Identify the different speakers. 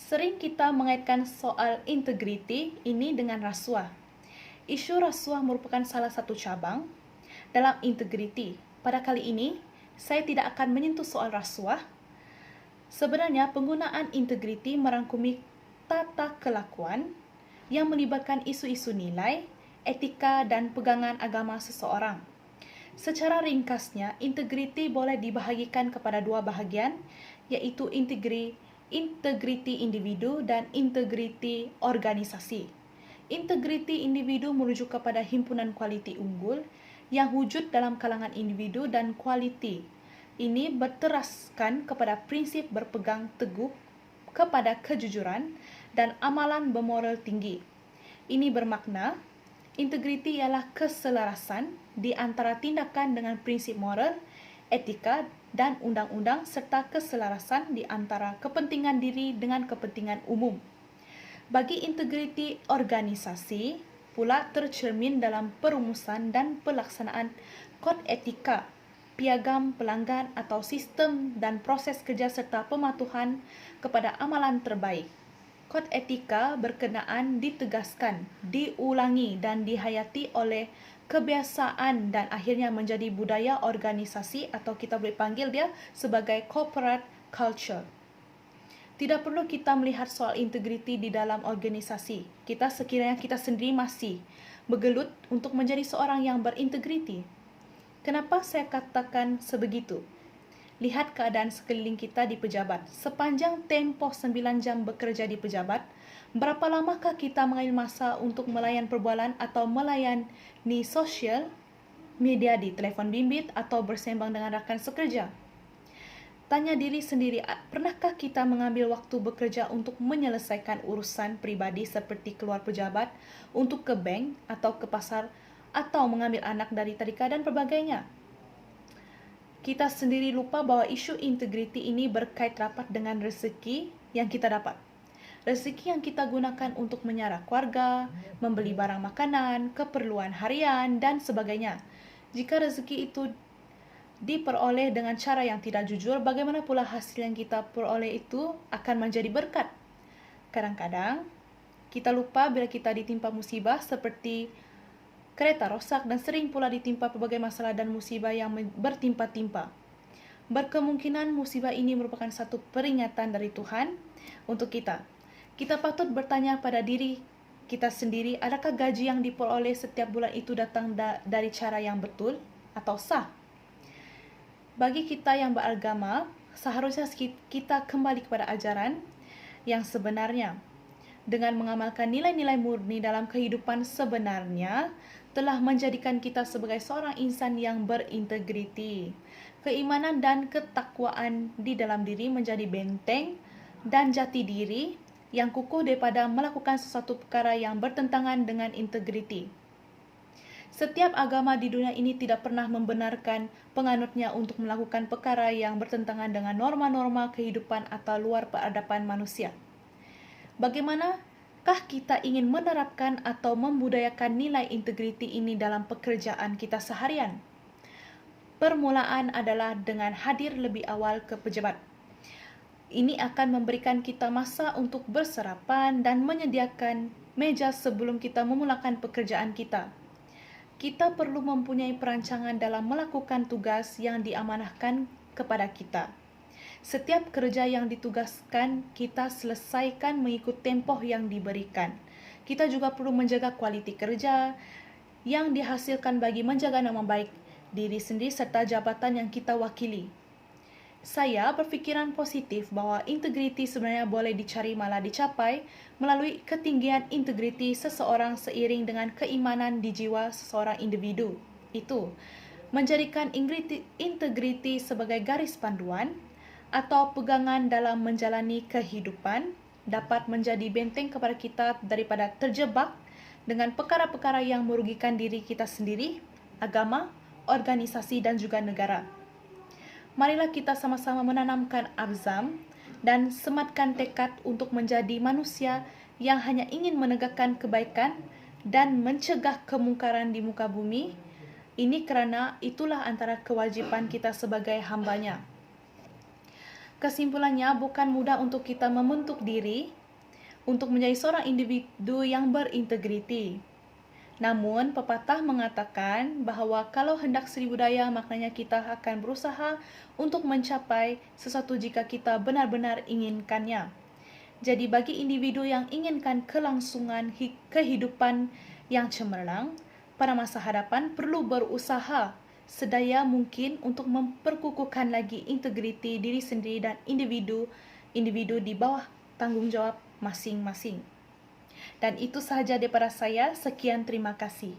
Speaker 1: Sering kita mengaitkan soal integriti ini dengan rasuah. Isu rasuah merupakan salah satu cabang dalam integriti. Pada kali ini, saya tidak akan menyentuh soal rasuah. Sebenarnya, penggunaan integriti merangkumi tata kelakuan yang melibatkan isu-isu nilai, etika, dan pegangan agama seseorang. Secara ringkasnya, integriti boleh dibahagikan kepada dua bahagian, yaitu integriti individu dan integriti organisasi. Integriti individu merujuk kepada himpunan kualiti unggul yang wujud dalam kalangan individu, dan kualiti ini berteraskan kepada prinsip berpegang teguh kepada kejujuran dan amalan bermoral tinggi. Ini bermakna integriti ialah keselarasan di antara tindakan dengan prinsip moral, etika, dan undang-undang, serta keselarasan di antara kepentingan diri dengan kepentingan umum. Bagi integriti organisasi pula tercermin dalam perumusan dan pelaksanaan kod etika, piagam pelanggan atau sistem dan proses kerja serta pematuhan kepada amalan terbaik. Kod etika berkenaan ditegaskan, diulangi dan dihayati oleh kebiasaan dan akhirnya menjadi budaya organisasi, atau kita boleh panggil dia sebagai corporate culture. Tidak perlu kita melihat soal integriti di dalam organisasi. Sekiranya kita sendiri masih bergelut untuk menjadi seorang yang berintegriti. Kenapa saya katakan sebegitu? Lihat keadaan sekeliling kita di pejabat. Sepanjang tempoh 9 jam bekerja di pejabat, berapa lamakah kita mengambil masa untuk melayan perbualan atau melayani sosial media di telefon bimbit atau bersembang dengan rakan sekerja? Tanya diri sendiri, pernahkah kita mengambil waktu bekerja untuk menyelesaikan urusan pribadi seperti keluar pejabat, untuk ke bank atau ke pasar, atau mengambil anak dari tadika dan sebagainya? Kita sendiri lupa bahwa isu integriti ini berkait rapat dengan rezeki yang kita dapat. Rezeki yang kita gunakan untuk menyara keluarga, membeli barang makanan, keperluan harian, dan sebagainya. Jika rezeki itu diperoleh dengan cara yang tidak jujur, bagaimana pula hasil yang kita peroleh itu akan menjadi berkat? Kadang-kadang kita lupa bila kita ditimpa musibah seperti kereta rosak, dan sering pula ditimpa berbagai masalah dan musibah yang bertimpa-timpa. Berkemungkinan musibah ini merupakan satu peringatan dari Tuhan untuk kita. Kita patut bertanya pada diri kita sendiri, adakah gaji yang diperoleh setiap bulan itu datang dari cara yang betul atau sah? Bagi kita yang beragama, seharusnya kita kembali kepada ajaran yang sebenarnya. Dengan mengamalkan nilai-nilai murni dalam kehidupan sebenarnya, telah menjadikan kita sebagai seorang insan yang berintegriti. Keimanan dan ketakwaan di dalam diri menjadi benteng dan jati diri yang kukuh daripada melakukan sesuatu perkara yang bertentangan dengan integriti. Setiap agama di dunia ini tidak pernah membenarkan penganutnya untuk melakukan perkara yang bertentangan dengan norma-norma kehidupan atau luar peradaban manusia. Bagaimanakah kita ingin menerapkan atau membudayakan nilai integriti ini dalam pekerjaan kita seharian? Permulaan adalah dengan hadir lebih awal ke pejabat. Ini akan memberikan kita masa untuk bersarapan dan menyediakan meja sebelum kita memulakan pekerjaan kita. Kita perlu mempunyai perancangan dalam melakukan tugas yang diamanahkan kepada kita. Setiap kerja yang ditugaskan kita selesaikan mengikut tempoh yang diberikan. Kita juga perlu menjaga kualiti kerja yang dihasilkan bagi menjaga nama baik diri sendiri serta jabatan yang kita wakili. Saya berfikiran positif bahwa integriti sebenarnya boleh dicari malah dicapai melalui ketinggian integriti seseorang seiring dengan keimanan di jiwa seseorang individu. Itu menjadikan integriti sebagai garis panduan atau pegangan dalam menjalani kehidupan, dapat menjadi benteng kepada kita daripada terjebak dengan perkara-perkara yang merugikan diri kita sendiri, agama, organisasi dan juga negara. Marilah kita sama-sama menanamkan azam dan sematkan tekad untuk menjadi manusia yang hanya ingin menegakkan kebaikan dan mencegah kemungkaran di muka bumi. Ini kerana itulah antara kewajipan kita sebagai hambanya. Kesimpulannya, bukan mudah untuk kita membentuk diri untuk menjadi seorang individu yang berintegriti. Namun, pepatah mengatakan bahwa kalau hendak seribu daya, maknanya kita akan berusaha untuk mencapai sesuatu jika kita benar-benar inginkannya. Jadi, bagi individu yang inginkan kelangsungan kehidupan yang cemerlang pada masa hadapan, perlu berusaha sedaya mungkin untuk memperkukuhkan lagi integriti diri sendiri dan individu di bawah tanggung jawab masing-masing. Dan itu sahaja daripada saya. Sekian, terima kasih.